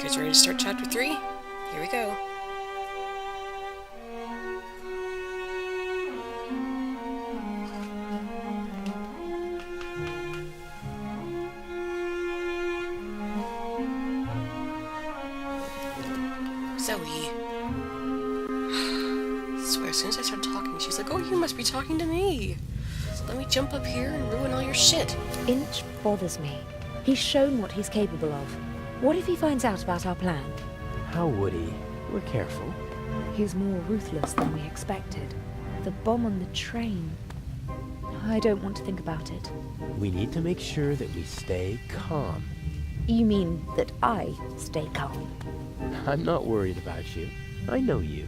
guys ready to start chapter 3? Here we go. Zoe. I swear, as soon as I start talking, she's like, oh, you must be talking to me. So let me jump up here and ruin all your shit. Inch bothers me. He's shown what he's capable of. What if he finds out about our plan? How would he? We're careful. He's more ruthless than we expected. The bomb on the train. I don't want to think about it. We need to make sure that we stay calm. You mean that I stay calm? I'm not worried about you. I know you.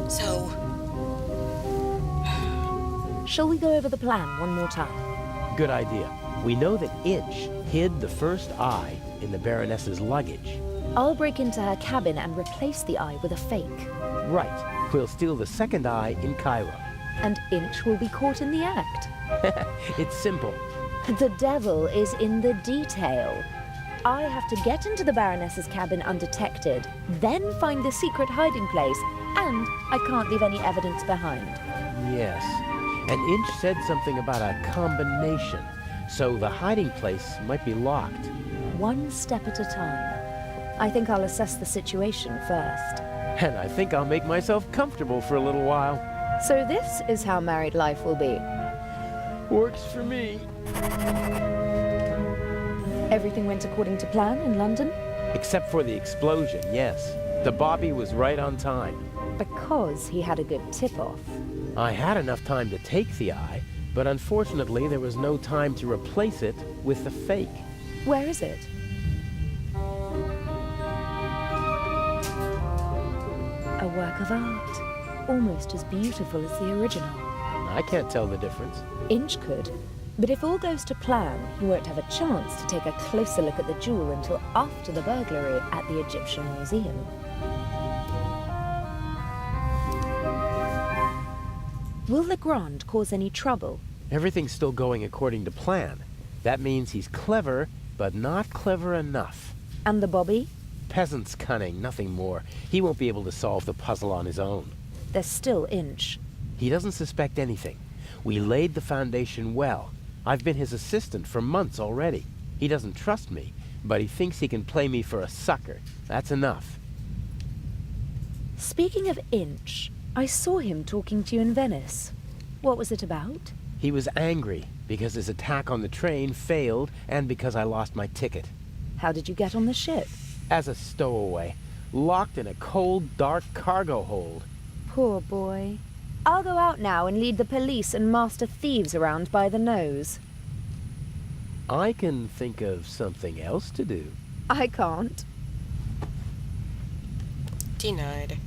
So... Shall we go over the plan one more time? Good idea. We know that Inch hid the first eye in the Baroness's luggage. I'll break into her cabin and replace the eye with a fake. Right. We'll steal the second eye in Cairo. And Inch will be caught in the act. It's simple. The devil is in the detail. I have to get into the Baroness's cabin undetected, then find the secret hiding place, and I can't leave any evidence behind. Yes. And Inch said something about a combination, so the hiding place might be locked. One step at a time. I think I'll assess the situation first. And I think I'll make myself comfortable for a little while. So this is how married life will be. Works for me. Everything went according to plan in London? Except for the explosion, yes. The Bobby was right on time. Because he had a good tip-off. I had enough time to take the eye, but unfortunately there was no time to replace it with the fake. Where is it? A work of art. Almost as beautiful as the original. I can't tell the difference. Inch could. But if all goes to plan, he won't have a chance to take a closer look at the jewel until after the burglary at the Egyptian Museum. Will Legrand cause any trouble? Everything's still going according to plan. That means he's clever, but not clever enough. And the Bobby? Peasant's cunning, nothing more. He won't be able to solve the puzzle on his own. There's still Inch. He doesn't suspect anything. We laid the foundation well. I've been his assistant for months already. He doesn't trust me, but he thinks he can play me for a sucker. That's enough. Speaking of Inch, I saw him talking to you in Venice. What was it about? He was angry because his attack on the train failed and because I lost my ticket. How did you get on the ship? As a stowaway, locked in a cold, dark cargo hold. Poor boy. I'll go out now and lead the police and master thieves around by the nose. I can think of something else to do. I can't. Denied.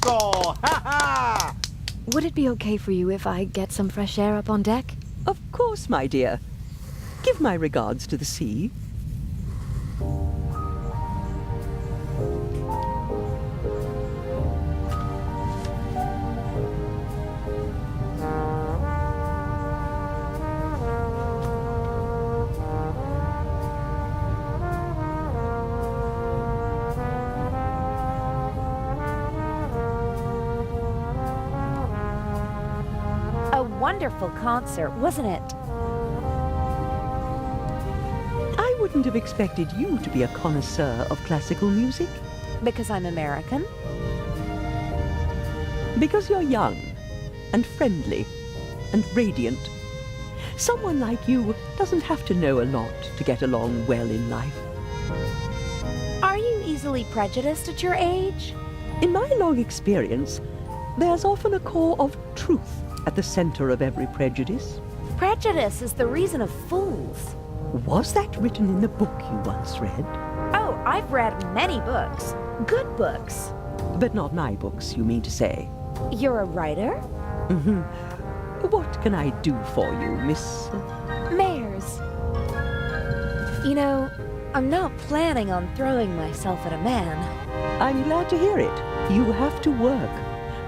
score! Ha ha! Would it be okay for you if I get some fresh air up on deck? Of course, my dear. Give my regards to the sea. A wonderful concert, wasn't it? I wouldn't have expected you to be a connoisseur of classical music. Because I'm American? Because you're young and friendly and radiant. Someone like you doesn't have to know a lot to get along well in life. Are you easily prejudiced at your age? In my long experience, there's often a core of truth at the center of every prejudice. Prejudice is the reason of fools. Was that written in the book you once read? Oh, I've read many books. Good books. But not my books, you mean to say? You're a writer? Mm-hmm. What can I do for you, Miss... Mares. You know, I'm not planning on throwing myself at a man. I'm glad to hear it. You have to work.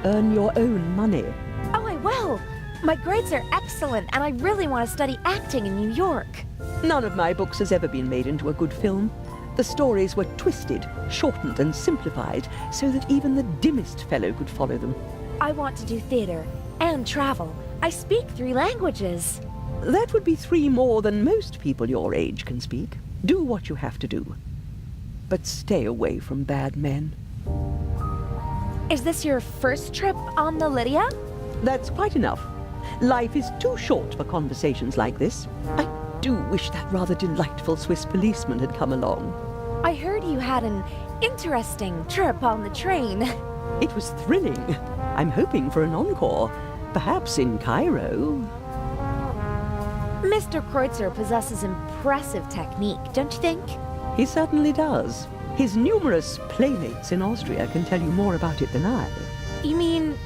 Earn your own money. Oh, I will. My grades are excellent, and I really want to study acting in New York. None of my books has ever been made into a good film. The stories were twisted, shortened, and simplified so that even the dimmest fellow could follow them. I want to do theater and travel. I speak 3 languages. That would be 3 more than most people your age can speak. Do what you have to do. But stay away from bad men. Is this your first trip on the Lydia? That's quite enough. Life is too short for conversations like this. I do wish that rather delightful Swiss policeman had come along. I heard you had an interesting trip on the train. It was thrilling. I'm hoping for an encore. Perhaps in Cairo. Mr. Kreutzer possesses impressive technique, don't you think? He certainly does. His numerous playmates in Austria can tell you more about it than I. You mean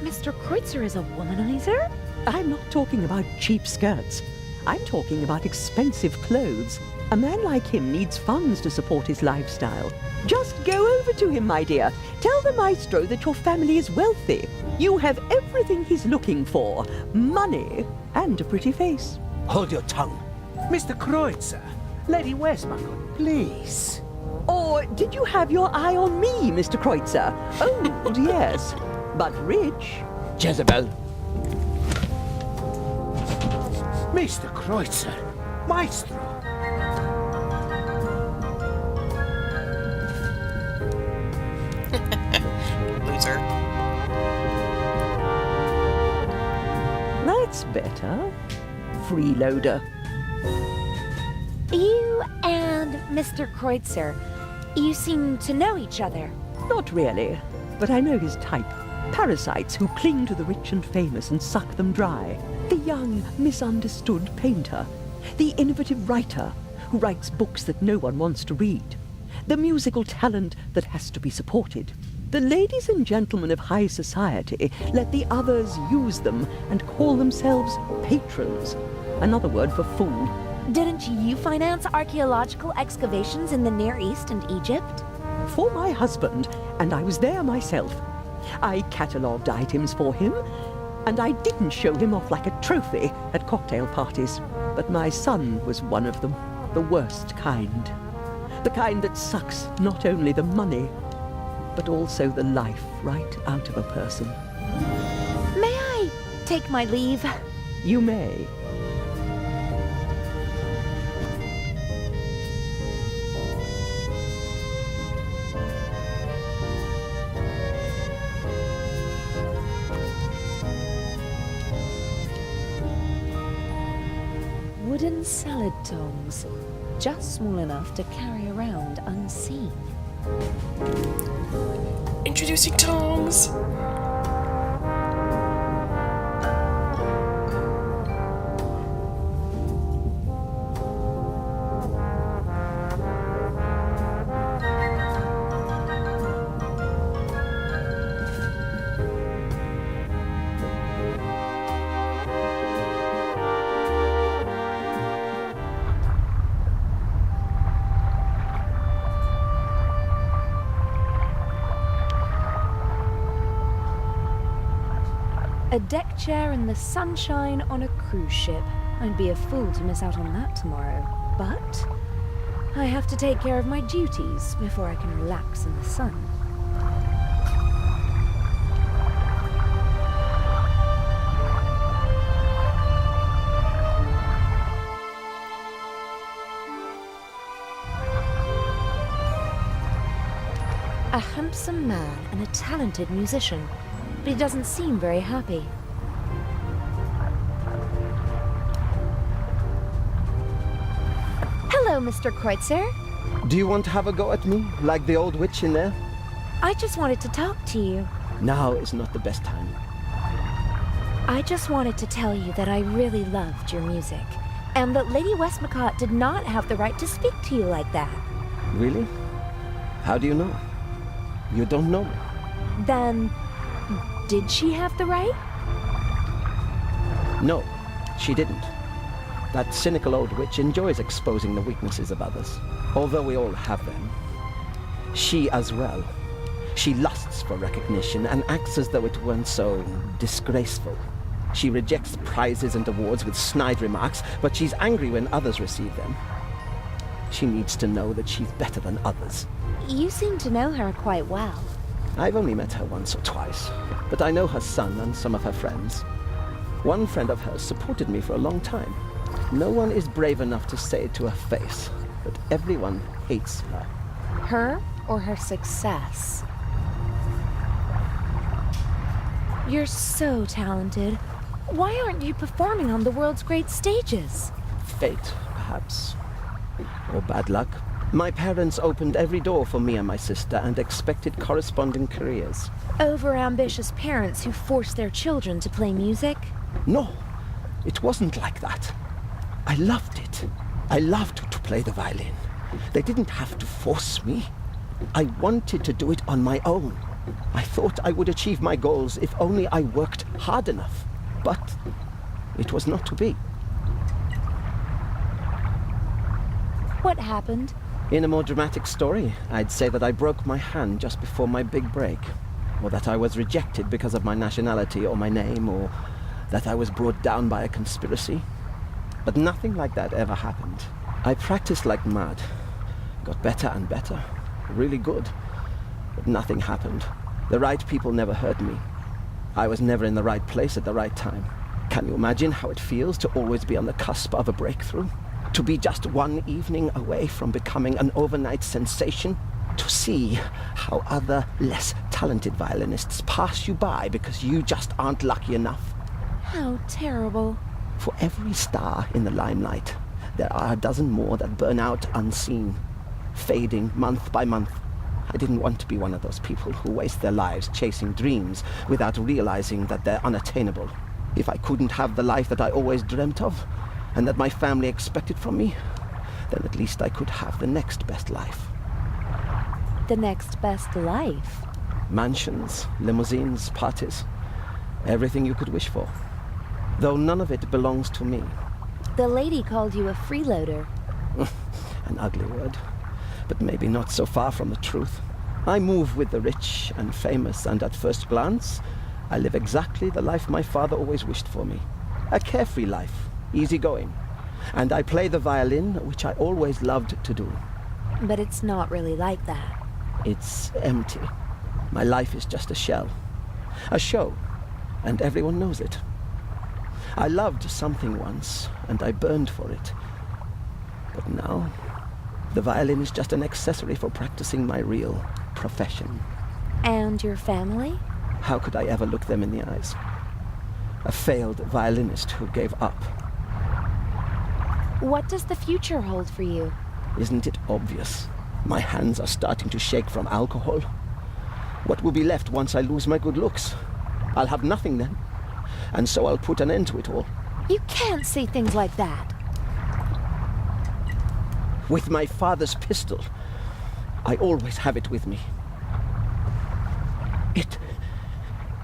Mr. Kreutzer is a womanizer? I'm not talking about cheap skirts. I'm talking about expensive clothes. A man like him needs funds to support his lifestyle. Just go over to him, my dear. Tell the maestro that your family is wealthy. You have everything he's looking for. Money and a pretty face. Hold your tongue. Mr. Kreutzer, Lady Westbuckle, please. Or did you have your eye on me, Mr. Kreutzer? Old, yes, but rich. Jezebel. Mr. Kreutzer, Maestro. Loser. That's better. Freeloader. You and Mr. Kreutzer, you seem to know each other. Not really, but I know his type. Parasites who cling to the rich and famous and suck them dry. The young, misunderstood painter. The innovative writer who writes books that no one wants to read. The musical talent that has to be supported. The ladies and gentlemen of high society let the others use them and call themselves patrons. Another word for fool. Didn't you finance archaeological excavations in the Near East and Egypt? For my husband, and I was there myself. I catalogued items for him, and I didn't show him off like a trophy at cocktail parties. But my son was one of them, the worst kind. The kind that sucks not only the money, but also the life right out of a person. May I take my leave? You may. Wooden salad tongs, just small enough to carry around unseen. Introducing tongs. A deck chair in the sunshine on a cruise ship. I'd be a fool to miss out on that tomorrow. But I have to take care of my duties before I can relax in the sun. A handsome man and a talented musician, but he doesn't seem very happy. Hello, Mr. Kreutzer. Do you want to have a go at me, like the old witch in there? I just wanted to talk to you. Now is not the best time. I just wanted to tell you that I really loved your music, and that Lady Westmacott did not have the right to speak to you like that. Really? How do you know? You don't know me. Then, did she have the right? No, she didn't. That cynical old witch enjoys exposing the weaknesses of others, although we all have them. She as well. She lusts for recognition and acts as though it weren't so disgraceful. She rejects prizes and awards with snide remarks, but she's angry when others receive them. She needs to know that she's better than others. You seem to know her quite well. I've only met her once or twice, but I know her son and some of her friends. One friend of hers supported me for a long time. No one is brave enough to say it to her face, but everyone hates her. Her or her success? You're so talented. Why aren't you performing on the world's great stages? Fate, perhaps. Or bad luck. My parents opened every door for me and my sister and expected corresponding careers. Overambitious parents who force their children to play music? No, it wasn't like that. I loved it. I loved to play the violin. They didn't have to force me. I wanted to do it on my own. I thought I would achieve my goals if only I worked hard enough. But it was not to be. What happened? In a more dramatic story, I'd say that I broke my hand just before my big break, or that I was rejected because of my nationality or my name, or that I was brought down by a conspiracy. But nothing like that ever happened. I practiced like mad, got better and better, really good, but nothing happened. The right people never heard me. I was never in the right place at the right time. Can you imagine how it feels to always be on the cusp of a breakthrough? To be just one evening away from becoming an overnight sensation? To see how other, less talented violinists pass you by because you just aren't lucky enough? How terrible. For every star in the limelight, there are a dozen more that burn out unseen, fading month by month. I didn't want to be one of those people who waste their lives chasing dreams without realizing that they're unattainable. If I couldn't have the life that I always dreamt of, and that my family expected from me, then at least I could have the next best life. The next best life? Mansions, limousines, parties, everything you could wish for. Though none of it belongs to me. The lady called you a freeloader. An ugly word, but maybe not so far from the truth. I move with the rich and famous, and at first glance, I live exactly the life my father always wished for me. A carefree life, easygoing. And I play the violin, which I always loved to do. But it's not really like that. It's empty. My life is just a shell. A show, and everyone knows it. I loved something once, and I burned for it. But now, the violin is just an accessory for practicing my real profession. And your family? How could I ever look them in the eyes? A failed violinist who gave up. What does the future hold for you? Isn't it obvious? My hands are starting to shake from alcohol. What will be left once I lose my good looks? I'll have nothing then. And so I'll put an end to it all. You can't say things like that. With my father's pistol, I always have it with me.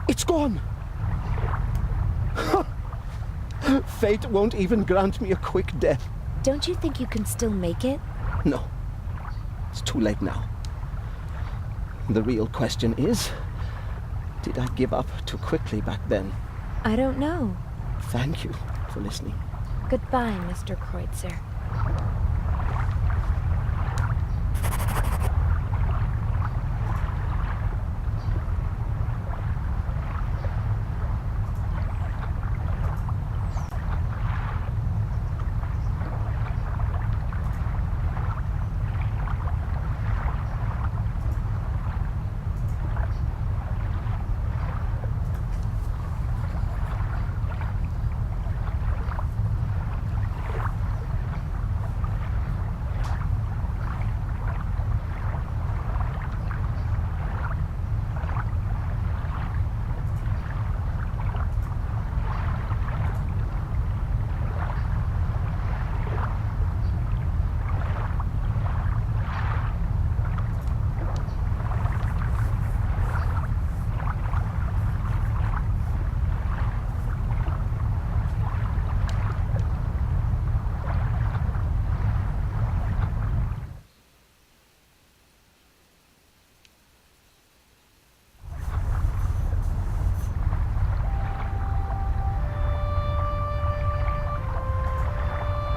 It's gone. Fate won't even grant me a quick death. Don't you think you can still make it? No. It's too late now. The real question is, did I give up too quickly back then? I don't know. Thank you for listening. Goodbye, Mr. Kreutzer.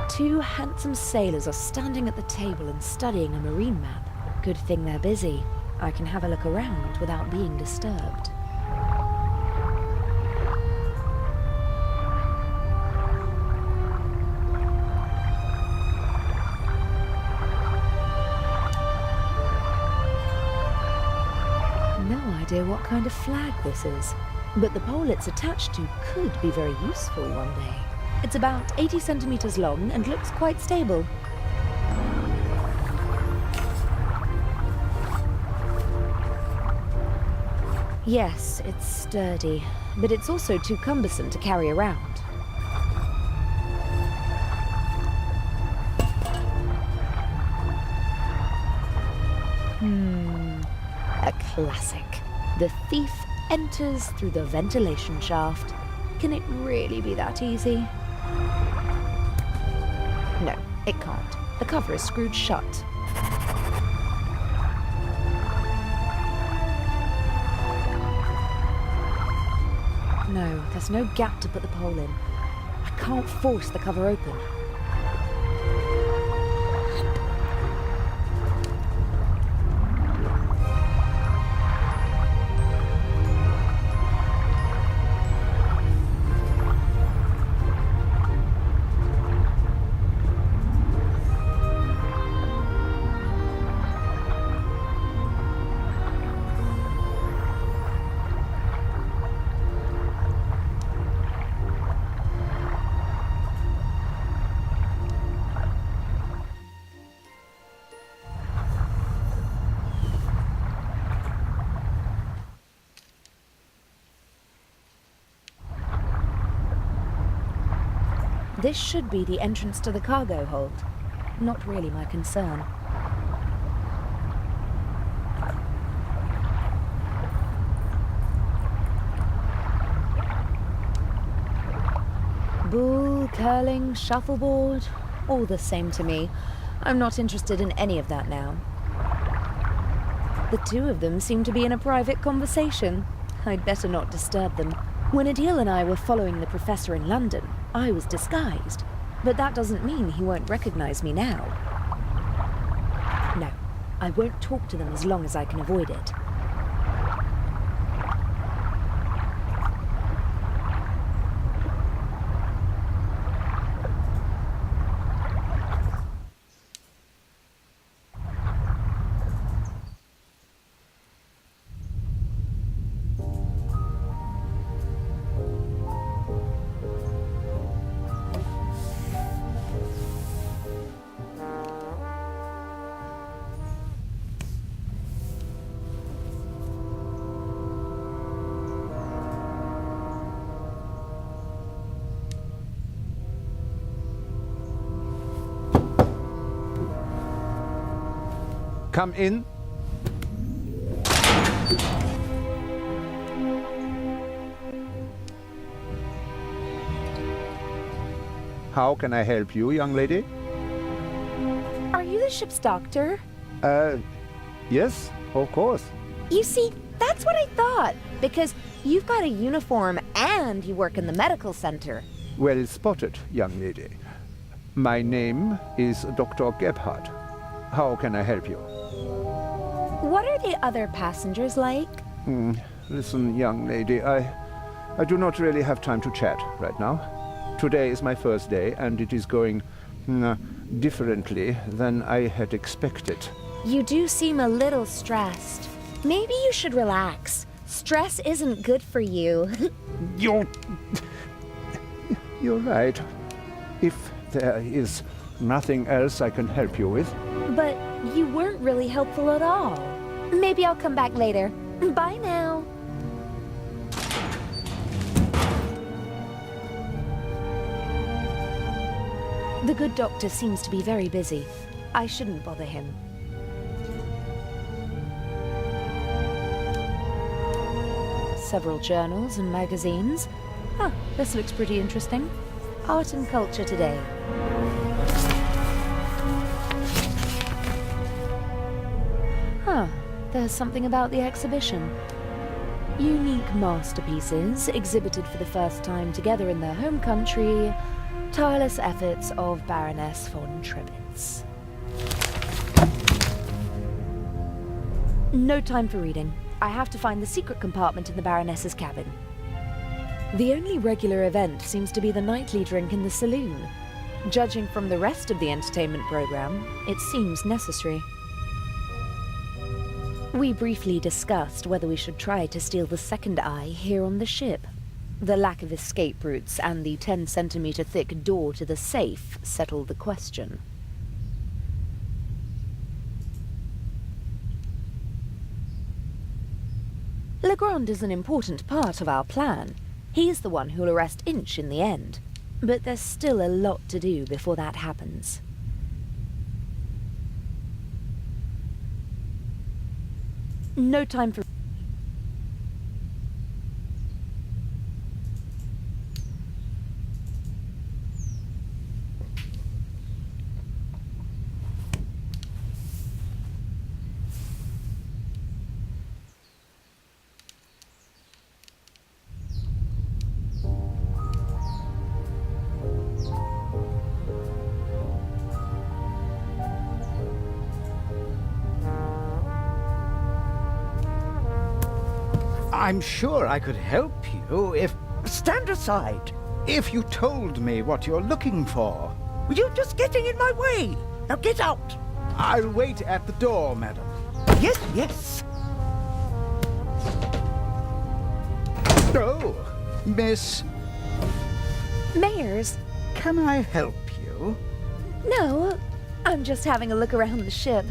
Two handsome sailors are standing at the table and studying a marine map. Good thing they're busy. I can have a look around without being disturbed. No idea what kind of flag this is, but the pole it's attached to could be very useful one day. It's about 80 centimeters long and looks quite stable. Yes, it's sturdy, but it's also too cumbersome to carry around. A classic. The thief enters through the ventilation shaft. Can it really be that easy? No, it can't. The cover is screwed shut. No, there's no gap to put the pole in. I can't force the cover open. This should be the entrance to the cargo hold. Not really my concern. Bull, curling, shuffleboard, all the same to me. I'm not interested in any of that now. The two of them seem to be in a private conversation. I'd better not disturb them. When Adil and I were following the professor in London, I was disguised, but that doesn't mean he won't recognize me now. No, I won't talk to them as long as I can avoid it. Come in. How can I help you, young lady? Are you the ship's doctor? Yes, of course. You see, that's what I thought, because you've got a uniform and And you work in the medical center. Well spotted, young lady. My name is Dr. Gebhardt. How can I help you? What are the other passengers like? Listen, young lady, I do not really have time to chat right now. Today is my first day, and it is going differently than I had expected. You do seem a little stressed. Maybe you should relax. Stress isn't good for you. You're right. If there is nothing else I can help you with. But you weren't really helpful at all. Maybe I'll come back later. Bye now. The good doctor seems to be very busy. I shouldn't bother him. Several journals and magazines. Ah, this looks pretty interesting. Art and culture today. Huh, there's something about the exhibition. Unique masterpieces exhibited for the first time together in their home country. Tireless efforts of Baroness von Trebitz. No time for reading. I have to find the secret compartment in the Baroness's cabin. The only regular event seems to be the nightly drink in the saloon. Judging from the rest of the entertainment program, it seems necessary. We briefly discussed whether we should try to steal the second eye here on the ship. The lack of escape routes and the 10-centimeter thick door to the safe settled the question. Legrand is an important part of our plan. He's the one who'll arrest Inch in the end. But there's still a lot to do before that happens. No time for... I'm sure I could help you if... Stand aside! If you told me what you're looking for. You're just getting in my way! Now get out! I'll wait at the door, madam. Yes, yes. Oh, Miss... Mayers? Can I help you? No, I'm just having a look around the ship.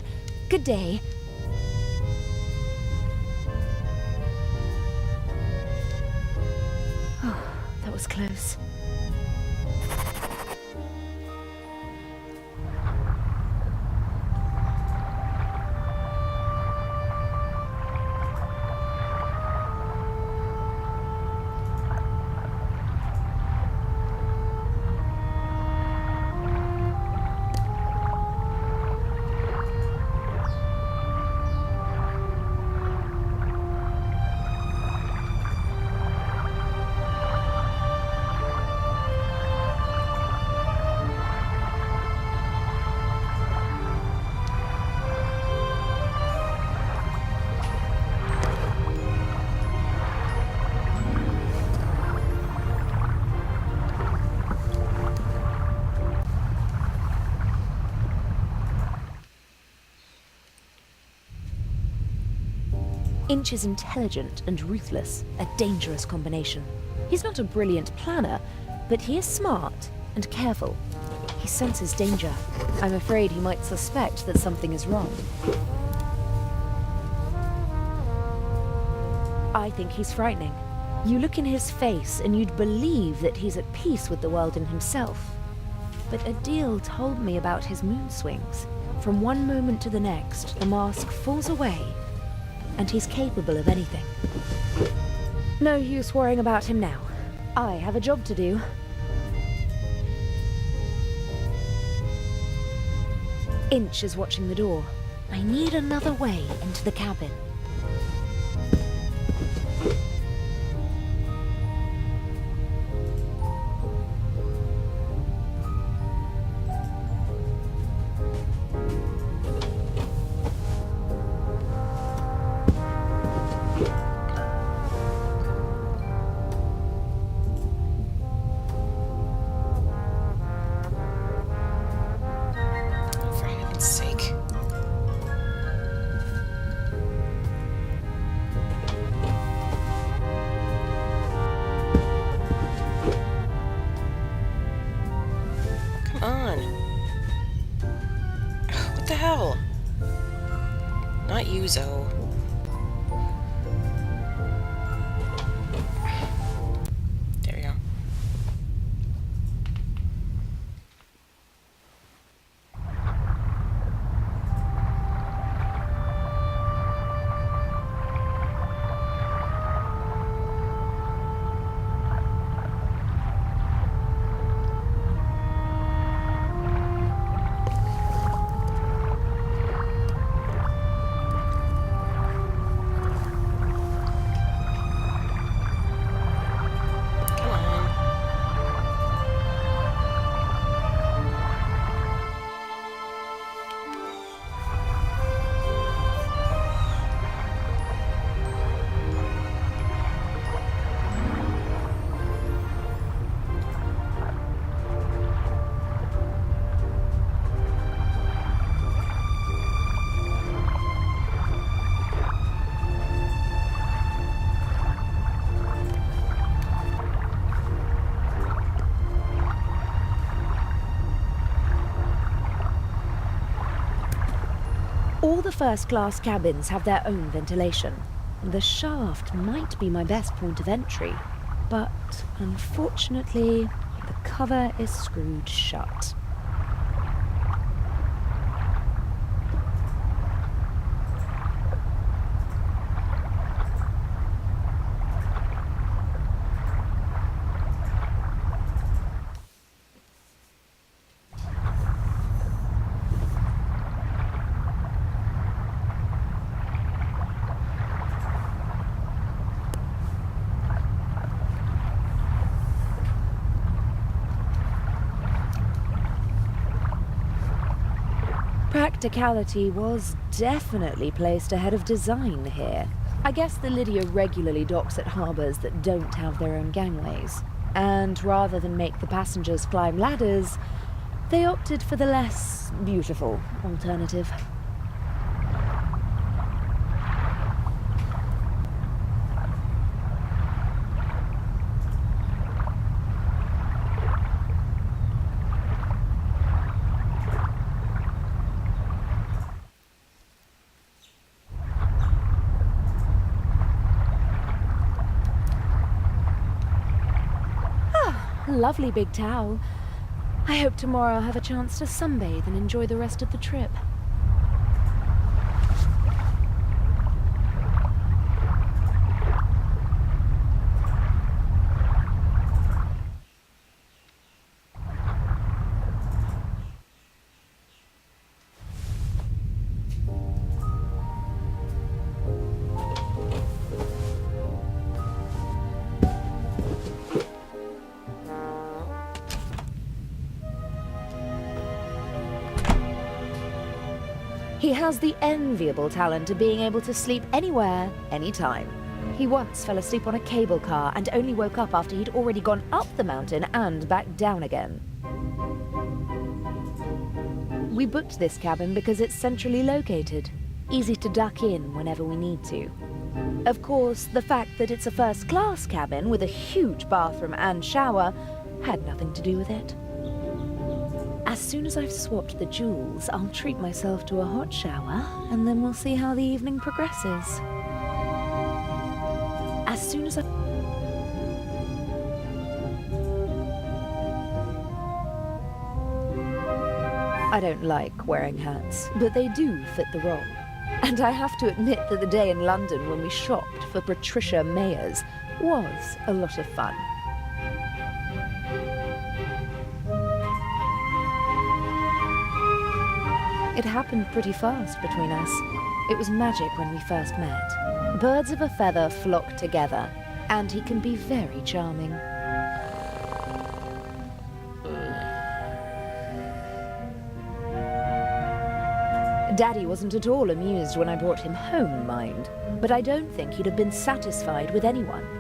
Good day. That was close. Inch is intelligent and ruthless, a dangerous combination. He's not a brilliant planner, but he is smart and careful. He senses danger. I'm afraid he might suspect that something is wrong. I think he's frightening. You look in his face and you'd believe that he's at peace with the world and himself. But Adil told me about his moon swings. From one moment to the next, the mask falls away, and he's capable of anything. No use worrying about him now. I have a job to do. Inch is watching the door. I need another way into the cabin. Uzo. There we go. Come on. All the first-class cabins have their own ventilation. The shaft might be my best point of entry, but unfortunately, the cover is screwed shut. Practicality was definitely placed ahead of design here. I guess the Lydia regularly docks at harbours that don't have their own gangways. And rather than make the passengers climb ladders, they opted for the less beautiful alternative. Lovely big towel. I hope tomorrow I'll have a chance to sunbathe and enjoy the rest of the trip. He has the enviable talent of being able to sleep anywhere, anytime. He once fell asleep on a cable car and only woke up after he'd already gone up the mountain and back down again. We booked this cabin because it's centrally located, easy to duck in whenever we need to. Of course, the fact that it's a first-class cabin with a huge bathroom and shower had nothing to do with it. As soon as I've swapped the jewels, I'll treat myself to a hot shower, and then we'll see how the evening progresses. As soon as I don't like wearing hats, but they do fit the role. And I have to admit that the day in London when we shopped for Patricia Mayers was a lot of fun. It happened pretty fast between us. It was magic when we first met. Birds of a feather flock together, and he can be very charming. Daddy wasn't at all amused when I brought him home, mind, but I don't think he'd have been satisfied with anyone.